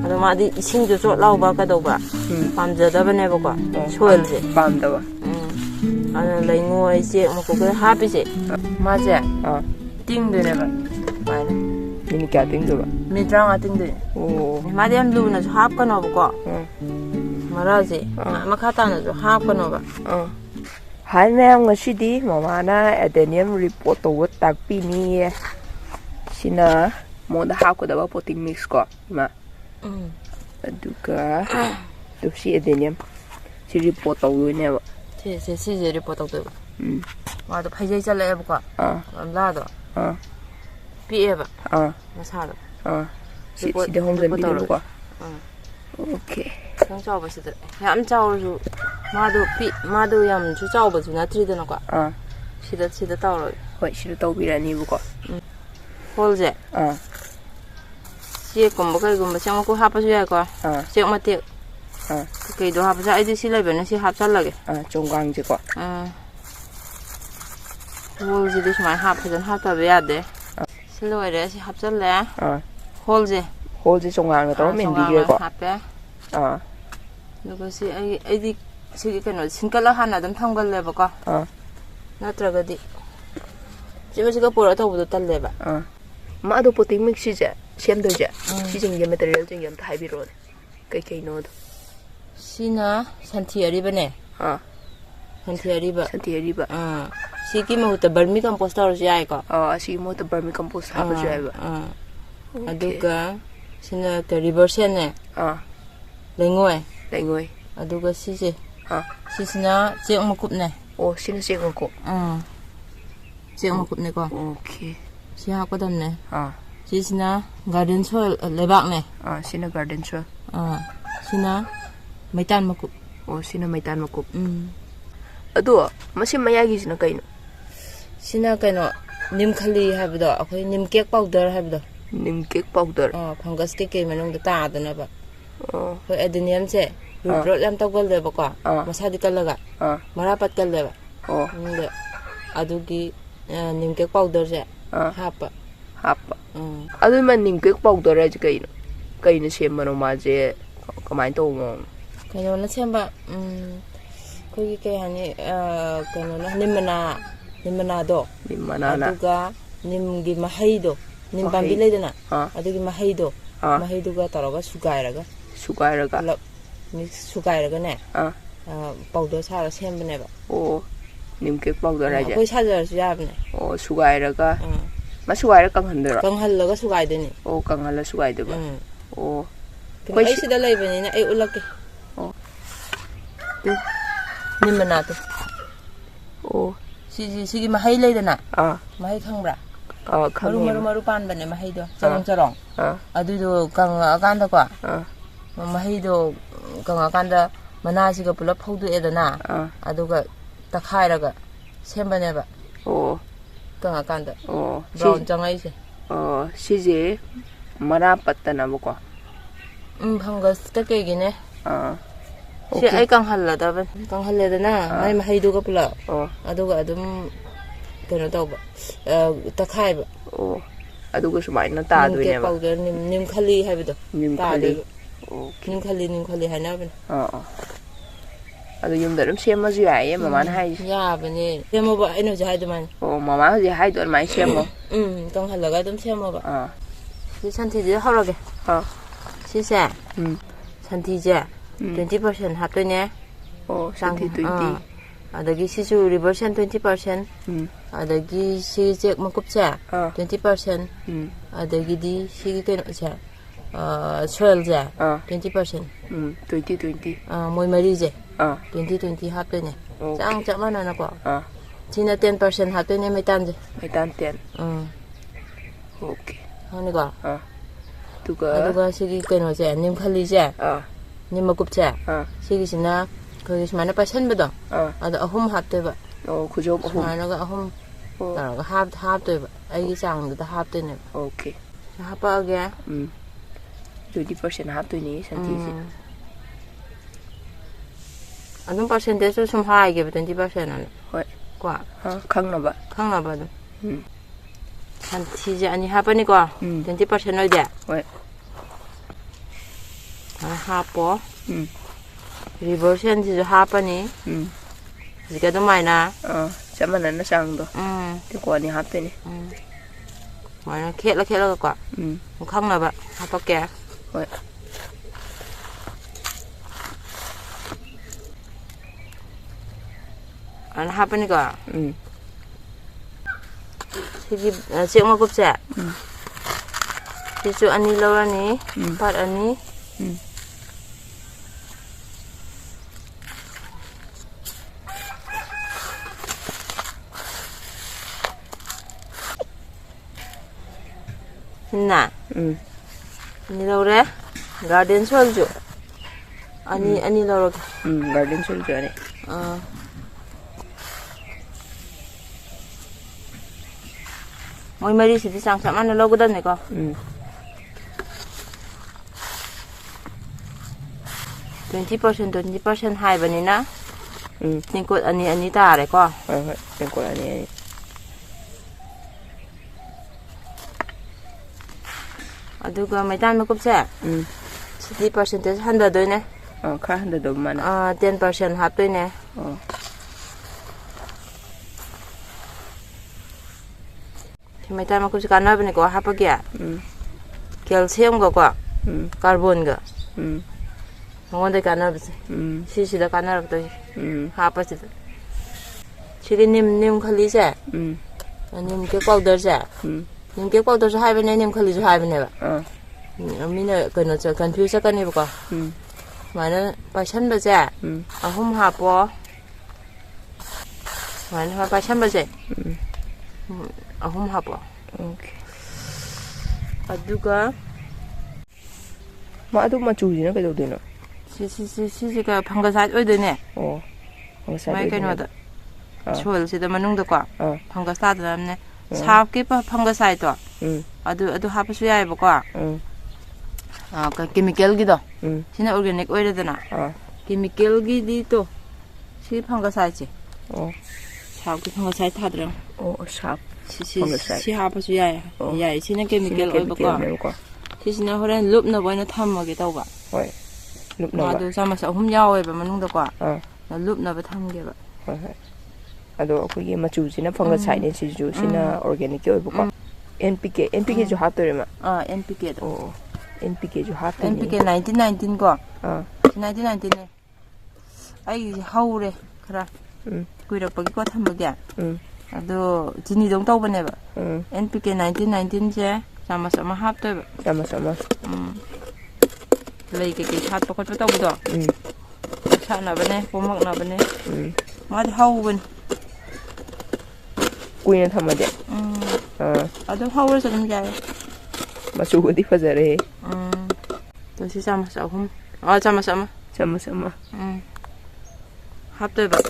ꯑꯗꯣ ꯃꯥꯗꯤ ꯏꯁꯤꯡꯁꯨ ꯆꯣꯠ ꯂꯥꯎꯕ ꯀꯩꯗꯧꯕ ꯄꯥꯝꯖꯗꯕꯅꯦꯕꯀꯣ ꯁꯣꯏꯜꯁꯦ ꯄꯥꯝꯗꯕ ꯑꯗꯨꯅ ꯂꯩꯉꯣꯏ ꯆꯦꯛ ꯃꯀꯨꯞꯀ ꯍꯥꯞꯄꯤꯁꯦ ꯃꯥꯁꯦ ꯇꯤꯡꯗꯣꯏꯅꯦꯕ ꯁꯨꯃꯥꯏꯅ ꯃꯤꯅꯤꯠ ꯀꯌꯥ ꯇꯤꯡꯗꯣꯏꯕ ꯃꯤꯅꯤꯠ 35 ꯇꯤꯡꯗꯣꯏꯅꯦ ꯃꯥꯗꯤ ꯌꯥꯝ ꯂꯨꯅꯁꯨ ꯍꯥꯞꯀꯅꯣꯕꯀꯣ ꯃꯔꯥꯁꯦ ꯃꯈꯥ ꯇꯥꯅꯁꯨ ꯍꯥꯞꯀꯅꯣꯕ ꯍꯥꯏ ꯃꯌꯥꯝ ꯉꯁꯤꯗꯤ ꯃꯃꯥꯅ ꯑꯦꯗꯦꯅꯤꯌꯝ ꯔꯤꯄꯣꯔꯠ ꯇꯧꯕ ꯇꯥꯛꯄꯤꯅꯤꯌꯦ ꯁꯤꯅ ꯃꯉꯣꯟꯗ ꯍꯥꯞꯀꯗꯕ ꯄꯣꯇꯤꯡ ꯃꯤꯛꯁ ꯀꯣ ꯏꯃꯥ ꯑꯗꯨꯒ ꯁꯤ ꯑꯦꯗꯦꯅꯤꯌꯝ ꯁꯤ ꯔꯤꯄꯣꯔꯠ ꯇꯧꯗꯣꯏꯅꯦꯕ ꯁꯤꯁꯦ ꯔꯤꯄꯣꯔꯠ ꯇꯧꯗꯣꯏꯕ ꯃꯥꯗꯣ ꯐꯩꯖꯩ ꯆꯠꯂꯛꯑꯦꯕꯀꯣ ꯒꯝꯂꯥꯗꯣ ꯄꯤꯛꯑꯦꯕ ꯃꯁꯥꯗꯣ ꯁꯤꯗ ꯍꯣꯡꯖꯟꯕꯤꯅꯦꯕꯀꯣ ꯑꯣꯀꯦ ꯈꯤꯇꯪ ꯆꯥꯎꯕꯁꯤꯗ ꯌꯥꯝ ꯆꯥꯎꯔꯁꯨ 마도 ꯌꯥꯝꯁꯨ ꯆꯥꯎꯕꯁꯨ ꯅꯠꯇ꯭ꯔꯤꯗꯅꯀꯣ 시다 따오러 ꯍꯣꯏ 시다 따오비라니부거 홀제 ꯆꯦꯛꯀꯨꯝꯕ ꯀꯩꯒꯨꯝꯕ ꯆꯦꯛ ꯃꯀꯨ ꯍꯥꯞꯄꯁꯨ ꯌꯥꯏꯀꯣ ꯆꯦꯛ ꯃꯇꯦꯛ ꯀꯩꯗꯣ ꯍꯥꯞꯄꯁꯨ ꯑꯩꯗꯤ ꯁꯤ ꯂꯩꯕꯅ ꯁꯤ ꯍꯥꯞꯆꯜꯂꯒꯦ ꯆꯣꯡꯒꯥꯡꯁꯦꯀꯣ ꯍꯣꯜꯁꯤꯗꯤ ꯁꯨꯃꯥꯏꯅ ꯐꯖꯅ ꯍꯥꯞꯇꯕ ꯌꯥꯗꯦ ꯁꯤ ꯂꯣꯏꯔꯦ ꯁꯤ ꯍꯥꯞꯆꯜꯂꯦ ꯍꯣꯜꯁꯦ ꯆꯣꯡꯒꯥꯡꯅ ꯇꯧꯔ ꯃꯦꯟꯕꯤꯈ꯭ꯔꯦꯀꯣ ꯍꯥꯞꯄꯦ ꯑꯗꯨꯒ ꯁꯤ ꯑꯩꯗꯤ ꯁꯤꯒꯤ ꯀꯩꯅꯣ ꯁꯤꯟꯀꯠꯂ ꯍꯥꯟꯅ ꯑꯗꯨꯝ ꯊꯝꯒꯜꯂꯦꯕꯀꯣ ꯅꯠꯇ꯭ꯔꯒꯗꯤ ꯁꯤꯒ ꯄꯨꯔꯒ ꯇꯧꯕꯗꯣ ꯇꯜꯂꯦꯕ 마도 포팅 믹스제 셈도제 시징게 메테리얼 징게 아무튼 하이비로네 그게이노도 시나 산티 어리바네 산티 어리바 시기 모부터 버미 컴포스트 하러지 아이거 시기 모부터 버미 컴포스트 하러지 아이거 아두가 시나 그 리버센네 랭고에 아두가 시지 시시나 찌엉먹굽네 시나 찌엉먹굽 찌엉먹굽네거 오케이 시 하거든네 시시나 가든 소일 레박네 시나 가든 소일 시나 메탄 먹굽 시나 메탄 먹굽 ꯑꯗꯣ ꯃꯁꯤ ꯃꯌꯥꯏꯒꯤꯁꯤꯅ ꯀꯩꯅꯣ ꯁꯤꯅ ꯀꯩꯅꯣ ꯅꯤꯝꯈꯜꯂꯤ ꯍꯥꯏꯕꯗꯣ ꯑꯩꯈꯣꯏ ꯅꯤꯝꯀꯦꯛ ꯄꯥꯎꯗꯔ ꯍꯥꯏꯕꯗꯣ ꯅꯤꯝꯀꯦꯛ ꯄꯥꯎꯗꯔ ꯐꯪꯒꯁ ꯀꯩꯀꯩ ꯃꯅꯨꯡꯗ ꯇꯥꯗꯅꯕ ꯑꯩꯈꯣꯏ ꯑꯦꯗꯦꯅꯤꯌꯝꯁꯦ ꯔꯨꯠ ꯌꯥꯝ ꯇꯧꯒꯜꯂꯦꯕꯀꯣ ꯃꯁꯥꯗꯤ ꯀꯜꯂꯒ ꯃꯔꯥ ꯄꯠꯀꯜꯂꯦꯕ ꯃꯅꯨꯡꯗ ꯑꯗꯨꯒꯤ ꯅꯤꯝꯀꯦꯛ ꯄꯥꯎꯗꯔꯁꯦ ꯍꯥꯞꯄ ꯑꯗꯨꯃ ꯅꯤꯝꯀꯦꯛ ꯄꯥꯎꯗꯔ ꯍꯥꯏꯁꯦ ꯀꯩꯅ ꯁꯦꯝꯕꯅꯣ ꯃꯥꯁꯦ ꯀꯃꯥꯏꯅ ꯇꯧꯕ ꯃꯑꯣꯡ ꯀꯩꯅꯣꯅ ꯁꯦꯝꯕ ꯑꯩꯈꯣꯏꯒꯤ ꯀꯩ ꯍꯥꯏꯅꯤ ꯀꯩꯅꯣꯅ ꯅꯤꯝꯃꯅꯥꯗꯣ ꯑꯗꯨꯒ ꯅꯤꯝꯒꯤ ꯃꯍꯩꯗꯣ ꯅꯤꯝ ꯄꯥꯝꯕꯤ ꯂꯩꯗꯅ ꯑꯗꯨꯒꯤ ꯃꯍꯩꯗꯨꯒ ꯇꯧꯔꯒ ꯁꯨꯒꯥꯏꯔꯒ ꯄꯨꯂꯞ ꯁꯨꯒꯥꯏꯔꯒꯅꯦ ꯄꯥꯎꯗꯔ ꯁꯥꯔꯒ ꯁꯦꯝꯕꯅꯦꯕ ꯅꯤꯝꯀꯦꯛ ꯄꯥꯎꯗꯔ ꯍꯥꯏꯁꯦ ꯑꯩꯈꯣꯏ ꯁꯥꯖꯔꯁꯨ ꯌꯥꯕꯅꯦ ꯁꯨꯒꯥꯏꯔꯒ ꯁꯨꯒꯥꯏꯔꯒ ꯀꯪꯍꯟꯗꯣꯏꯔꯣ ꯀꯪꯍꯜꯂꯒ ꯁꯨꯒꯥꯏꯗꯣꯏꯅꯤ ꯀꯪꯍꯜꯂ ꯁꯨꯒꯥꯏꯗꯣꯏꯕ ꯑꯩ ꯁꯤꯗ ꯂꯩꯕꯅꯤꯅ ꯑꯩ ꯎꯠꯂꯛꯀꯦ ꯅꯤꯝꯃꯅꯥꯗꯣ 시기 마하이 레이드나 마하이 캉브라 마루 빤바네 마하이도 쩌렁쩌렁 아두도 강아간다고 마하이도 강아간다 마나시가 불러 포두에다나 아두가 딱하이라가 셈바네바 강아간다 브라운 정아이세 시지 마나 빠따나보고 방가스 딱게기네 시 아이 깡할레다나 마이 마하이도가 불러 아두가 아둠 그런 거 딱하이바 아두가 수마이나 따도이네 봐 님 칼리 해비도 따도 님 칼리 하나빈 아두 юм다름 셈마주 야예 마마나 하이 야버니 셈어봐 에너지 하이도만 마마 하지 하이도 많이 셈어 깡할라가 좀 셈어봐 시 산티지 하라게 시세 산티제 20% 합도네 산티 20 adagi sisu reversion 20% adagi si jek makupcha 20% adagi di si keno cha soil ja 20% 20 moi mari je 20 hapene chang chak mana na ko china 10% hapene metan je metan 10 okay hani ko tuga si keno ja nim khali ja nim makupcha si sina 거기 수많은 빠션보다 아도 아홈 합대봐 그죠 아홈 수많은가 아홈 따라가 합대봐 아기 장도 합대네 오케이 합하게 20% 합되니 산티지 아는 퍼센트에서 좀 하이게 20%는 왜? 과 강나봐도 산티제 아니 하버니까 20% 어디야? 왜? 하버. 리버션지도 하버니. 이게 더 많이 나. 잠만 나 상도. 이거 아니 하버니. 많이 캣라 갖고. 강나 봐. 하버게. 왜? 안 하버니까. 시기 지금 먹고 자. Tisu ani lawani, pat ani. Hinna. Ani lawre, garden solju. Ani lawre. Garden solju ani. Moi mari sidi sang sama na logo dan ko. $20% hai bani na. Tingkot ani tare ko. Tingkot ani. Aduga mai tan ma kupse. 60% handa doi ne. Ka handa do mana. 10% hap doi ne. Mai tan ma kupse kana bani ko hapa kya. Calcium ko ko. Carbon ga. Mongode kana bse. Sida kana rak doi. Hapa sida. Chiri nim khali se. Nim ke powder se. 님 के powder से high बने निम खली जो high बने बा मिने कनो च कंफ्यूज करने बको माने पाशन बजे अहुम हापो माने पाशन बजे अहुम हापो ओके अदुगा मा अदु मचुजिना कदोदिनो सिसि가 방가사이 어디네 방가사이 마이 그노다 초월시다 만ung도 거 방가사다네 사업기 방가사이도 아두 하부수 야이버고 그 케미컬기도 신나 오르가닉 오이르드나 케미컬기디도 시 방가사이지 사업기 방가사이 타드랑 샵 시 하부수 야이 신나 케미컬 오이버고 시신나 호렌 룹나 보이나 탐먹이 tauba ꯍꯣꯏ ꯂꯨꯞꯅꯕ ꯃꯥꯗꯨ ꯆꯥꯃꯁ 3 ꯌꯥꯎꯋꯦꯕ ꯃꯅꯨꯡꯗꯀꯣ ꯂꯨꯞꯅꯕ ꯊꯝꯒꯦꯕ ꯍꯣꯏ ꯍꯣꯏ ꯑꯗꯣ ꯑꯩꯈꯣꯏꯒꯤ ꯃꯆꯨꯁꯤꯅ ꯐꯪꯒꯁꯥꯏꯠꯅꯦ ꯁꯤꯁꯨ ꯁꯤꯅ ꯑꯣꯔꯒꯥꯅꯤꯛꯀꯤ ꯑꯣꯏꯕꯀꯣ NPK ꯁꯨ ꯍꯥꯞꯇꯣꯏꯔꯦ NPK 도 NPK ꯁꯨ ꯍꯥꯞꯇꯣꯏꯅꯤ NPK 1919 ko 1919 네 ꯑꯩ ꯍꯧꯔꯦ ꯈꯔ ꯀꯨꯏꯔꯛꯄꯒꯤꯀꯣ ꯊꯝꯕꯒꯤ ꯑꯗꯣ ꯆꯤꯅꯤꯗꯧ ꯇꯧꯕꯅꯦꯕ NPK 1919 ꯁꯦ ꯆꯥꯃꯁ ꯑꯃ ꯍꯥꯞꯇꯣꯏꯕ ꯆꯥꯃꯁ ꯑꯃ lei cái sạt bọc cho tao bữa sạt nào bên này bông nào bên này mà thì hậu bên 꾸이는 담아대 아주 hậu rồi làm gì mà chú đi phơi rồi tôi sẽ chăm sóc không chăm mà hấp tôi vậy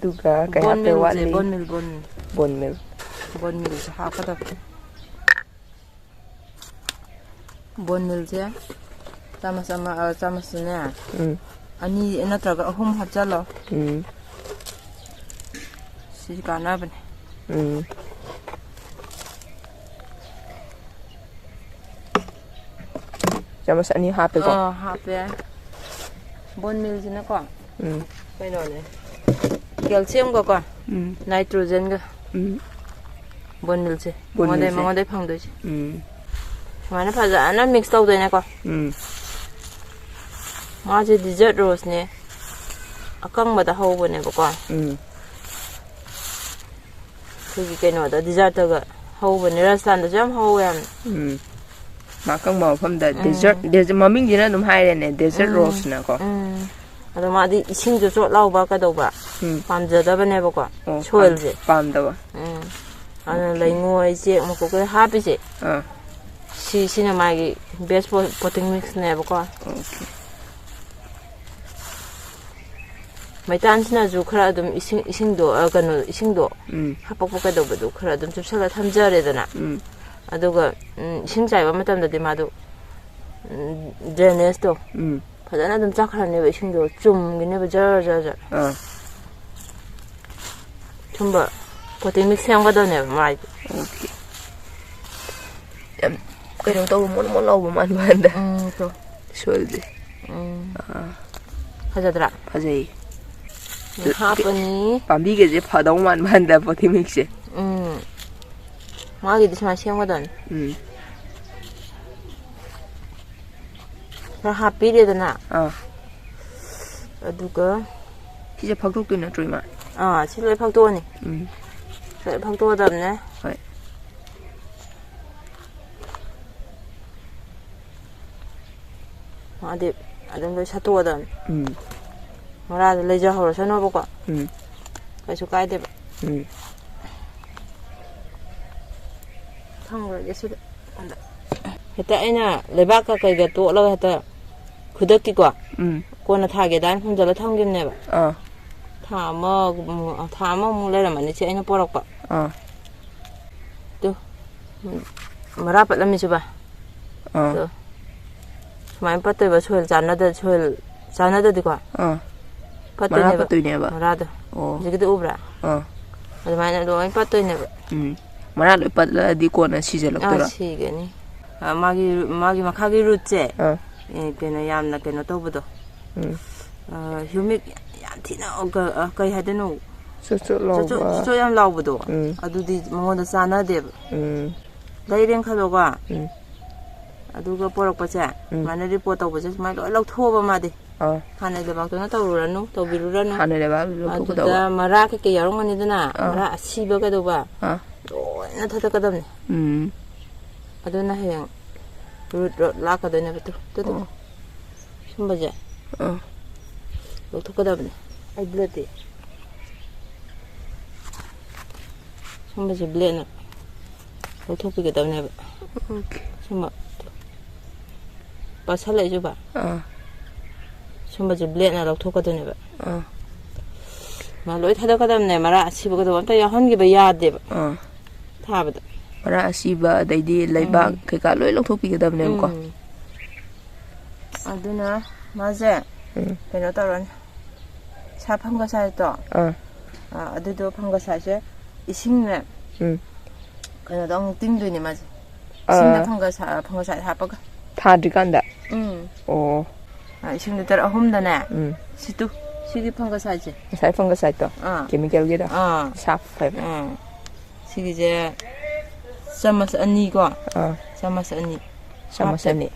duga cái hấp tôi wali bon mil sẽ hấp cái đó 본밀제 짜마스네 아니 에나트라가 홈 합잘로 시가 나버네 짜마스 아니 하페고 하페 본밀즈나 거 그노네 캘시엄 거거 나이트로젠 거 본밀제 뭐데 방도지 mana fazana mix tawdene ko ma je dessert rose ne akang bada hawbane ba ko kigi keno da dessert ga hawbane restaurant da jam hawam ma kang ma pham da dessert maming jina dum haire ne dessert rose na ko ado ma di ising jo so law ba ka do ba pamja da bane ba ko choel je pam da ba ana lai ngoi je mo ko ha bi je 시시는 막이 베스트 포팅 믹스 내볼까? 마이탄스나 주 크라듬 이싱도 그노 이싱도 합법법가도 버도 크라듬 좀 살아 탐자래더나 아도가 이싱자이 와마탐다디 마도 제네스도 파자나 좀 작하네 이싱도 좀 기네 버저저저 좀봐 포팅 믹스 ꯁꯦꯝꯒꯗꯧꯅꯦꯕ ꯃꯥꯏꯗꯤ. 오케이. ꯌꯥꯝ ꯀꯩꯅꯣ ꯇꯧꯕ ꯃꯣꯟ ꯂꯥꯎꯕ ꯃꯥꯟꯕ ꯍꯟꯗ. 또. ꯁꯣꯏꯜꯗꯤ.ꯐꯖꯗ꯭ꯔꯥ? ꯐꯖꯩ. 하프니. ꯄꯥꯝꯕꯤꯒꯁꯦ ꯐꯗꯧ ꯃꯥꯟꯕ ꯍꯟꯗ 포팅 믹스에. 마기도 좀 셈거든. 저 하필이잖아. 누가? 이제 박독도 있나 좀 실내 박도니. 실내 박도하다네. 어디 아들 사토거든. 뭐라도 레저 하러 전화보고. 그래서 가야 돼. 탕을 예술 한다. 그때 아이나 레바카 그게 또 올라갔다. 그덕기고. 거나 타게단 혼자로 탕김네 봐. 타뭐 몰래라만 이제 아이나 보라고. 또 뭐라pat lam이 줘 봐. 또 많이 빠뜨려 봐. 소일 잔나다 되고. 빠뜨려 봐. 뭐라도. 이제도 오브라. 아주 많이 너무 빠뜨리네 봐. 뭐라도 빠뜨려디 거나 시절럭더라. 시게니. 마기 막하기 루째. 그는 얌나 그는 또보도. 휴믹 얀티나 그거 해야 되노. 저 얌 라우보도. 아두디 뭐도 싸나데. 다이랭 칼로가. 아두가 보럭버자. 만에 리포트 하고자 말 럭토버 마디. 하늘에 막도나 떠오르라노. 떠비루라노. 하늘에 막 럭토버. 아두다 마라케게 여롱언이드나. 마라 시버게도 봐. 나 타다가담네. 아두나 해양. 라카도네 betul. Tuh. Sumpah aja. Waktu kadang-kadang. Ay belati. Sumpah aja beli nak. Waktu pergi kadang-kadang. 오케이. Sumpah. Pasal aja coba. Sumpah aja beli nak waktu kadang-kadang. Malu itu kadang-kadang marah sih begitu. Tapi yang hon kita ya deh. Tahu betul. 마라 아시바 다이디 레박 그가 로이 럭토피게다브네 거. 아두나 맞아. 그냥 따라는 사 판거사에도. 아두도 판거사에 이식네. 그냥 너무 띵도니 맞아. 이식네 판거사에 하빠가. 다 들어간다. 이식네 따라 홈다네. 시도 시기 판거사지. 살 판거사에도. 케미컬게다. 샤프. 시기 이제 Samas 아니고. Samas 아니. Samas 아니.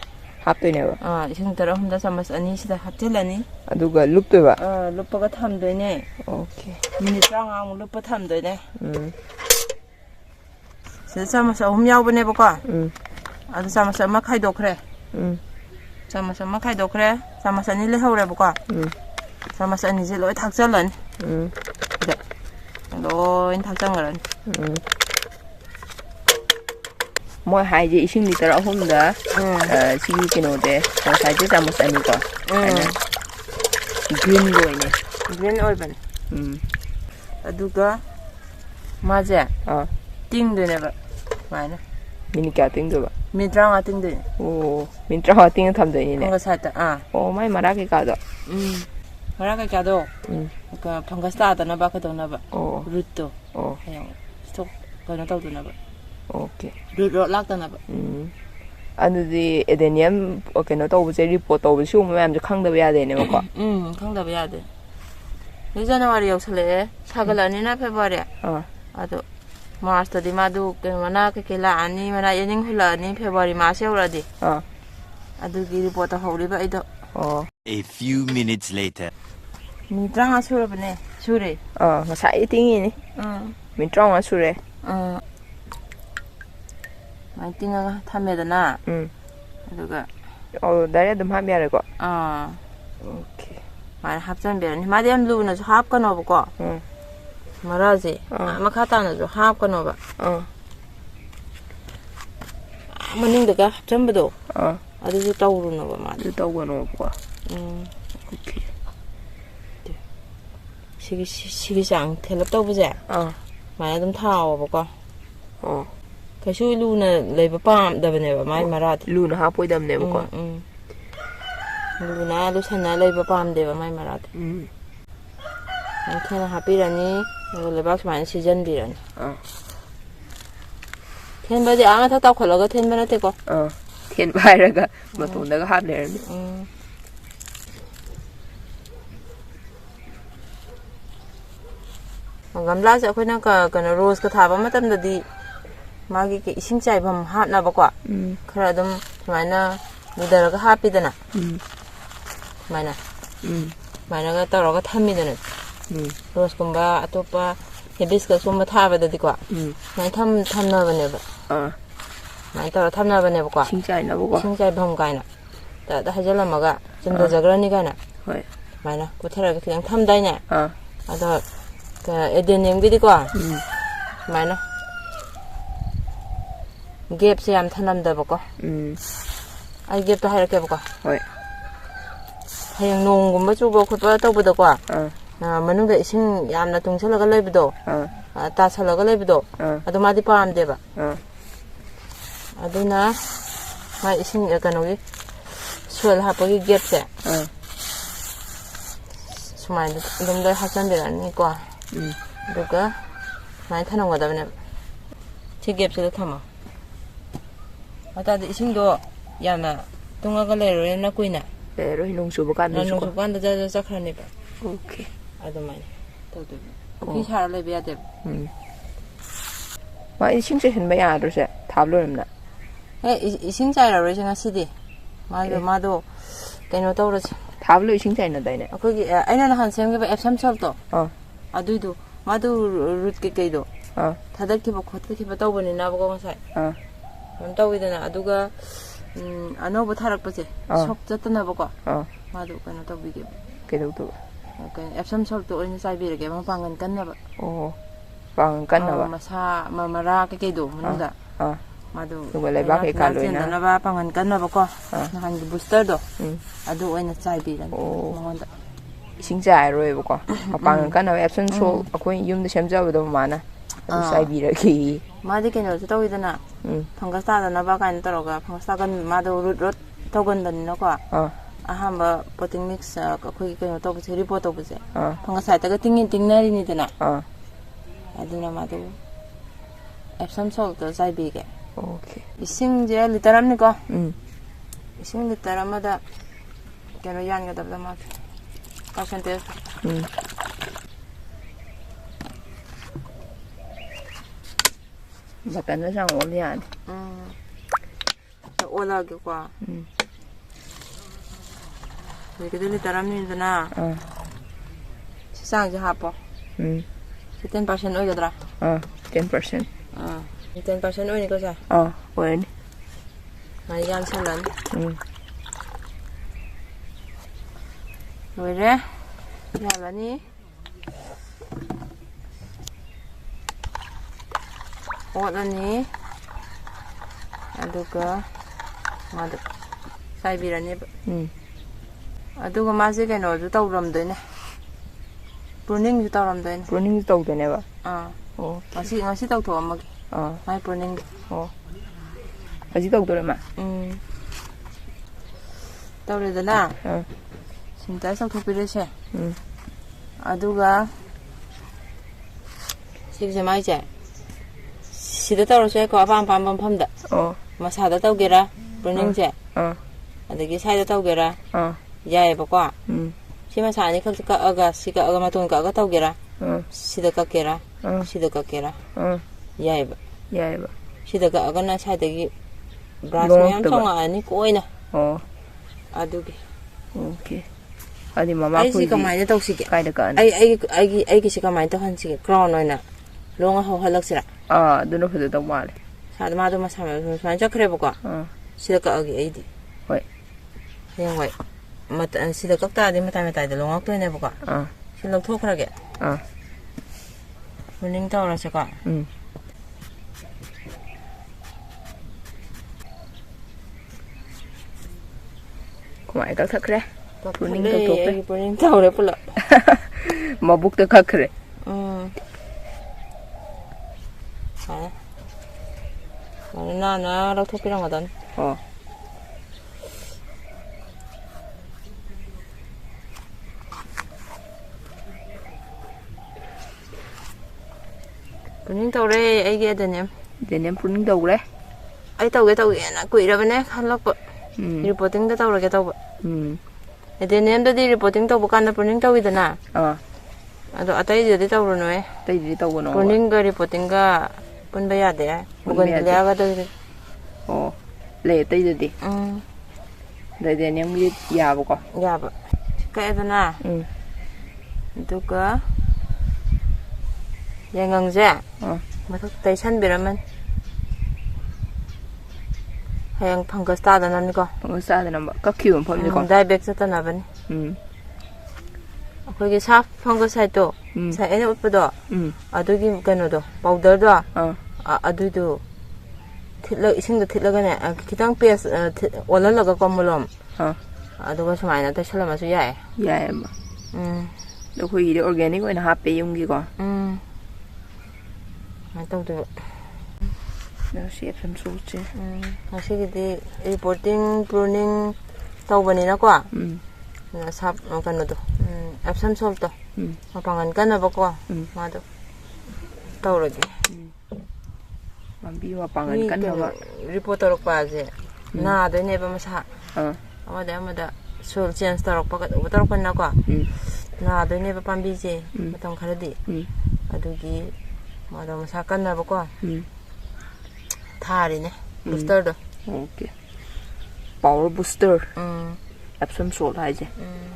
합되네요. 이승 따라 혼자 samas 아니 시다 합질라니. 누가 룹도 봐. 룹버가 탐되네. 오케이. 미니 짱하고 룹버 탐되네. samas ahum 야우보네 보까. 아주 samas 엄마 카이도 그래. samas 엄마 카이도 그래. samas 아니 레하우래 보까. samas 아니 제 로이 탁절란. 그래. 로이 탁장거란. mỗi hai chị sinh đi tao hôm đó chị cái nồi để còn sai chứ sao một sai nữa green rồi nè green oven aduga 맞아 띵되네 봐 맞네 미니까 띵도 봐 미드랑아 띵되 오 미드랑아 띵 탐되네 그거 살다 오 많이 말하게 가도 말하게 가도 그 방가스타다나 봐 그도나 봐 루트 그냥 스톡 그거 떠도나 봐 오케이. 르르 락다나 봐. 아는데 에데니엄 그거 떠보지 리포트 떠보지 오면 좀 강답해야 되네 뭐가. 강답해야 돼. 자nuari 역설에 사글라니나 페브루아리. 아도 마스터디 마두 그만나 그게라 아니 마나 예닝 흘라니 페브루아리 마세오라디. 아두기 리포트 하우리바 이도. A few minutes later. 미드랑아 수르네. 수레. 사이 띵이니. 미드랑아 수레. 많이 띵어가 탐매드나. 그리고 나래 좀 하면 알고. 오케이. 많이 합전변. 마디암 루는 좀 합가 넣어보고. 말하지. 아마 카타는 좀 합가 넣어봐. 아무 닝드가 합전부도. 아주 떠오르는 거 맞아. 떠오르는 거 봐. 오케이. 시기장 텔럽 떠보자. 많이 좀 타워보고. cái suy lu nè lấy bắp bám đập này mà mai ra lu nó hấp với đầm này một con lu na lu sen na lấy bắp bám để mà mai ra 캔을 하비라니 이거 레박 많이 시전비라니 캔 바디 아마 다 따콜라가 캔 바나 되고 캔 바이라가 마톤다가 합내르니 gamlaje akhoi ka kana rose ka thaba matam da di magi ke ising chai bam ha na ba kwa khara dum maina mudara ga happy dana maina maina ga taro ga thammi dana rose kumba atopa hibiscus kumba thaba da di kwa mai tham na ba ne ba mai taro tham na ba ne ba kwa ising chai na ba kwa ising chai bam kai na da hajala maga chimda jagrani ga na hoi maina ko thara ga kyang tham dai na ada ka edenim gidi kwa maina gap se yam thanam da ba ko ai gap ta hairake ba ko hoi hayang nong gumba chu ba khutba taw ba da kwa na manu da ising yamna tungsala ga leibdo ta sala ga leibdo adu ma di pam de ba aduna ma ising ka no gi sual ha pa gi gap se sumai dum da hasan de ni kwa 누가 많이 타는 거다 그냥 제기업체도 타마 아따 이신도 야나 동아가 레로나 꾸이나 레로 농수부 간다 농수 간다 자자 크라니 봐 오케이 아도 많이 또도 그 사람 레비야 돼 마 이싱제 현바 야도세 탑로름나 에 이싱자라로 생각 시디 마도 걔노 떠오르지 탑로 이싱자이나 다이네 거기 아이나 한 생각에 앱 3철도 아두이도 마도 루트 게이도 다들키고 겉키고 떠보니 나보고 건사 떠보이더나 아두가 아노부 타락버지 속 졌더나 보고 마도 그냥 떠보이게 그래도 그 앱삼설도 어느 사이비르게 방은 끝나봐 방은 끝나봐 마사 마마라 게이도 문다 마도 누가 레바게 갈로이나 나봐 방은 끝나보고 한 부스터도 아두 어느 사이비르게 뭔가 싱자이로에보고 아빠는 간나 앱센소 아코인 юм도 샘자보도 많아 사이비르기 마디 걔는 떠오이더나 방가사다나 바간 떨어가 방가사간 마도 룻 떠건다니노가 아함바 버팅 믹스 거기 그냥 떠보지 리포트 떠보지 방가사다가 띵나리니더나 아디나 마도 앱삼sol도 사이비게 오케이 이싱제 리타람니까 이싱 리타람마다 걔는 양가다보다 막 percentage Makan na siyang yan. Wala kwa. Jadi kita litaram ni tu na. Sisang je hapo. 10% oy kadra. 10%. 10% oy ni ko sa. Wen. Mai yan salan. Where? Ya ni. 오더니 아두가 마도 사이비라니 아두가 마지게 넣어도 떠오름되네 브루닝도 떠오름되네 브루닝도 떠오르네 봐 맛이 떠오르 엄마기 마이 브루닝 맛이 떠오르마 떠오르더나 진짜 썩토피르세 아두가 시기제 마이제 시대 떨어져야 그 밤밤밤 밤다. 마사다 떠게라. 브루닝제. 아데기 사이다 떠게라. 야에 보고. 시마 사니 컵가 아가 시가 아가 마톤가 아가 떠게라. 시다 깎게라. 시다 깎게라. 야에 봐. 야에 봐. 시다가 아가나 사이다기 브라스 양 총아 아니 꼬이나. 아두기. 오케이. 아니 마마 아이 시가 많이 떠시게. 가이다 간. 아이 시가 많이 떠한시게. 크라운 오이나. 롱아 호 할락시라. 누나 그래도 말해. 사드마도 마사면 완전 그래 보고. 시다가 어기 에이디. 왜? 그냥 왜? 맞다. 시다가 따디 마타메타디 롱학도 내 보고. 실로 토크라게. 문닝 떠오르셔가. 그만 이거 그래. 문닝 또 토크. 문닝 떠오르 불러. 마북도 그래. 나나 락토피랑 하던 ꯄ꯭ꯔꯨꯅꯤꯡ ꯇꯧꯔꯦ ꯑꯩꯒꯤ ꯑꯗꯅꯦꯝ ꯄ꯭ꯔꯨꯅꯤꯡ ꯇꯧꯈ꯭ꯔꯦ ꯑꯩ ꯇꯧꯒꯦꯅ ꯀꯨꯏꯔꯕꯅꯦ ꯈꯜꯂꯛꯄ ꯔꯤꯄꯣꯔꯇꯤꯡꯗ ꯇꯧꯔꯒꯦ ꯇꯧꯕ ꯑꯦꯗꯦꯅꯤꯌꯝꯗꯗꯤ reporting ꯇꯧꯕ ꯀꯥꯟꯗ ꯄ꯭ꯔꯨꯅꯤꯡ ꯇꯧꯋꯤꯗꯅ ꯑꯗꯣ ꯑꯇꯩꯗꯗꯤ ꯇꯧꯔꯨꯅꯨꯍꯦ ꯑꯇꯩꯗꯗꯤ ꯇꯧꯒꯅꯣ ꯄ꯭ꯔꯨꯅꯤꯡꯒ ꯔꯤꯄꯣꯔꯇꯤꯡꯒ ꯄꯨꯟꯕ ꯌꯥꯗꯦ ꯕꯣꯒꯟꯚꯤꯂꯤꯌꯥꯒꯗꯤ ꯑꯣ ꯂꯩ ꯑꯇꯩꯗꯗꯤ ꯑꯦꯗꯦꯅꯤꯌꯝꯒꯤ ꯌꯥꯕꯀꯣ ꯌꯥꯕ ꯀꯛꯑꯦꯗꯅ ꯑꯗꯨꯒ ꯌꯥꯏꯉꯪꯁꯦ ꯃꯊꯛ ꯇꯩꯁꯟꯕꯤꯔꯝꯃꯅꯤ ꯍꯌꯦꯡ ꯐꯪꯒꯁ ꯇꯥꯗꯅꯕꯅꯤꯀꯣ ꯐꯪꯒꯁ ꯇꯥꯗꯅꯕ ꯀꯛꯈꯤꯕ ꯃꯐꯝꯁꯦꯀꯣ ꯗꯥꯏꯕꯦꯛ ꯆꯠꯇꯅꯕꯅꯤ ꯑꯩꯈꯣꯏꯒꯤ ꯁꯥꯐ ꯐꯪꯒꯁꯥꯏꯠꯇꯣ ꯉꯁꯥꯏ ꯑꯩꯅ ꯎꯠꯄꯗꯣ ꯑꯗꯨꯒꯤ ꯀꯩꯅꯣꯗꯣ ꯄꯥꯎꯗꯔꯗꯣ ꯑꯗꯨꯏꯗꯣ 이싱도 թꯤꯠꯂꯒꯅꯦ ꯈꯤꯇꯪ ꯄꯦꯁ ꯑꯣꯜꯍꯜꯂꯒꯀꯣ ꯃꯣꯂꯣꯝ ꯑꯗꯨꯒ ꯁꯨꯃꯥꯏꯅ ꯇꯩꯁꯜꯂꯝꯃꯁꯨ ꯌꯥꯏ ꯌꯥꯏꯑꯕ ꯑꯩꯈꯣꯏꯒꯤꯗꯤ ꯑꯣꯔꯒꯥꯅꯤꯛ ꯑꯣꯏꯅ ꯍꯥꯞꯄꯦ ꯌꯨꯝꯒꯤꯀꯣ ꯁꯨꯃꯥꯏꯅ ꯇꯧꯗꯣꯏꯕ ꯁꯤ ꯑꯦꯞꯁꯟ ꯁꯣꯜꯁꯦ ꯉꯁꯤꯒꯤꯗꯤ ꯔꯤꯄꯣꯔꯇꯤꯡ ꯄ꯭ꯔꯨꯅꯤꯡ ꯇꯧꯕꯅꯤꯅꯀꯣ ꯀꯩꯅꯣꯗꯣ ꯑꯦꯞꯁꯟ ꯁꯣꯜꯇꯣ ꯃꯄꯥꯡꯒꯜ ꯀꯟꯅꯕꯀꯣ ꯃꯥꯗꯣ ꯇꯧꯔꯒꯦ ꯄꯥꯝꯕꯤ ꯃꯄꯥꯡꯒꯜ ꯀꯟꯅꯕ ꯔꯤꯄꯣꯔꯠ ꯇꯧꯔꯛꯄꯁꯦ ꯅꯥꯗꯣꯏꯅꯦꯕ ꯃꯁꯥ ꯑꯃꯗ ꯁꯣꯏꯜ ꯆꯦꯟꯖ ꯇꯧꯔꯛꯄ ꯀꯩꯗꯧꯕ ꯇꯧꯔꯛꯄꯅꯤꯅꯀꯣ ꯅꯥꯗꯣꯏꯅꯦꯕ ꯄꯥꯝꯕꯤꯁꯦ ꯃꯇꯝ ꯈꯔꯗꯤ ꯑꯗꯨꯒꯤ ꯃꯥꯗꯣ ꯃꯁꯥ ꯀꯟꯅꯕꯀꯣ ꯊꯥꯔꯤꯅꯦ ꯕꯨꯁꯇꯔꯗꯣ 오케이. 파워 부스터. 앱섬 솔 하이제.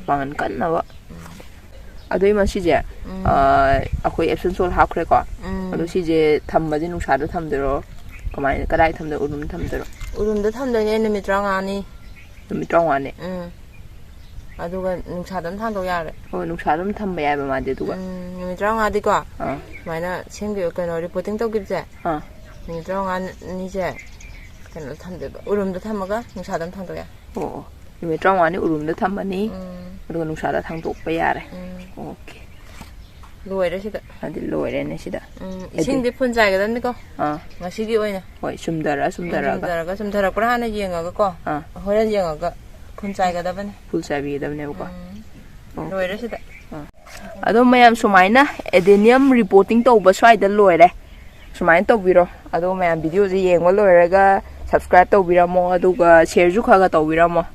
방안 깐나와. 아도이 마시제. 아코이 앱섬 솔 하크레고. 아도 시제 탐바지 누샤도 탐들어. 그만이 까라이 탐들 우름 탐들어. 우름도 탐들게 누밋 랑아니. 누밋 랑아니. 아두가 누샤도 탐도 야래. 누샤도 탐바 야바 마데 두가. 누밋 랑아디고. 마이나 생겨 그너 리포팅 떠깁제. 누밋 랑아니제. 그너 탐들고 우름도 탐마가 누샤도 탐도 야. numitong wani urumda thambani aduga nungsada thangdokpa yare okay loire sida adi loire ne sida isingdi phunjai ga damni ko ngasigi oina hoi sumdaraga sumdarakpra hana yengaga ko horan yengaga phunjai ga dabane phulsabi dabne ko loire sida ado mayam sumaina adenium reporting tawba swaida loire sumaina tawbiro ado mayam video je yengwa loiraga subscribe tawbiramo aduga share ju khaga tawbiramo